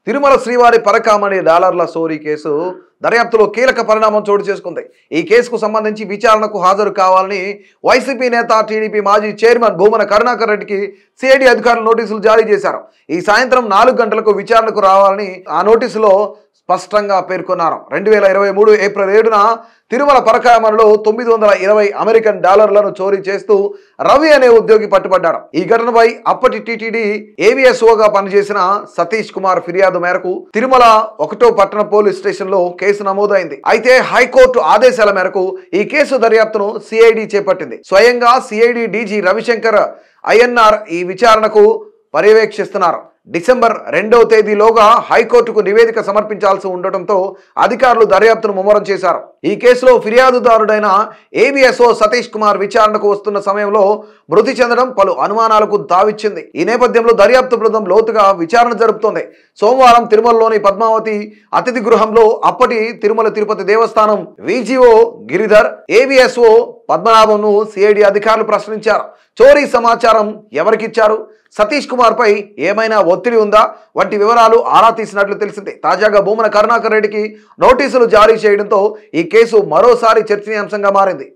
తిరుమల శ్రీవారి పరకామణి డాలర్ల చోరీ కేసు దర్యాప్తులో కీలక పరిణామం చోటు చేసుకుంది. ఈ కేసుకు సంబంధించి విచారణకు హాజరు కావాలని వైసీపీ నేత టీడీపీ మాజీ చైర్మన్ భూమన కరుణాకర్ రెడ్డికి సిఐడి అధికారులు నోటీసులు జారీ చేశారు. ఈ సాయంత్రం 4 గంటలకు విచారణకు రావాలని ఆ నోటీసులో స్పష్టంగా పేర్కొన్నారు. 2023 ఏప్రిల్ 7న తిరుమల పరకామణిలో 920 అమెరికన్ డాలర్లను చోరీ చేస్తూ రవి అనే ఉద్యోగి పట్టుబడ్డాడు. ఈ ఘటనపై అప్పటి టీటీడీ ఏవిఎస్ఓగా పనిచేసిన సతీష్ కుమార్ ఫిర్యాదు మేరకు తిరుమల 1వ పట్టణ పోలీస్ స్టేషన్ లో కేసు నమోదైంది. అయితే హైకోర్టు ఆదేశాల మేరకు ఈ కేసు దర్యాప్తును సిఐడి చేపట్టింది. స్వయంగా సిఐడి డీజీ రవిశంకర్ ఐఎన్ఆర్ ఈ విచారణకు పర్యవేక్షిస్తున్నారు. డిసెంబర్ 2వ తేదీలోగా హైకోర్టుకు నివేదిక సమర్పించాల్సి ఉండటంతో అధికారులు దర్యాప్తును ముమ్మరం చేశారు. ఈ కేసులో ఫిర్యాదుదారుడైన ఏబిఎస్ఓ సతీష్ కుమార్ విచారణకు వస్తున్న సమయంలో మృతి చెందడం పలు అనుమానాలకు తావిచ్చింది. ఈ నేపథ్యంలో దర్యాప్తు బృందం లోతుగా విచారణ జరుపుతోంది. సోమవారం తిరుమలలోని పద్మావతి అతిథి గృహంలో అప్పటి తిరుమల తిరుపతి దేవస్థానం విజిఓ గిరిధర్, ఏబిఎస్ఓ పద్మనాభంను సిఐడి అధికారులు ప్రశ్నించారు. చోరీ సమాచారం ఎవరికిచ్చారు, సతీష్ కుమార్ పై ఏమైనా ఒత్తిడి ఉందా వంటి వివరాలు ఆరా తీసినట్లు తెలిసింది. తాజాగా భూమన కరుణాకర్ రెడ్డికి నోటీసులు జారీ చేయడంతో ఈ కేసు మరోసారి చర్చనీయాంశంగా మారింది.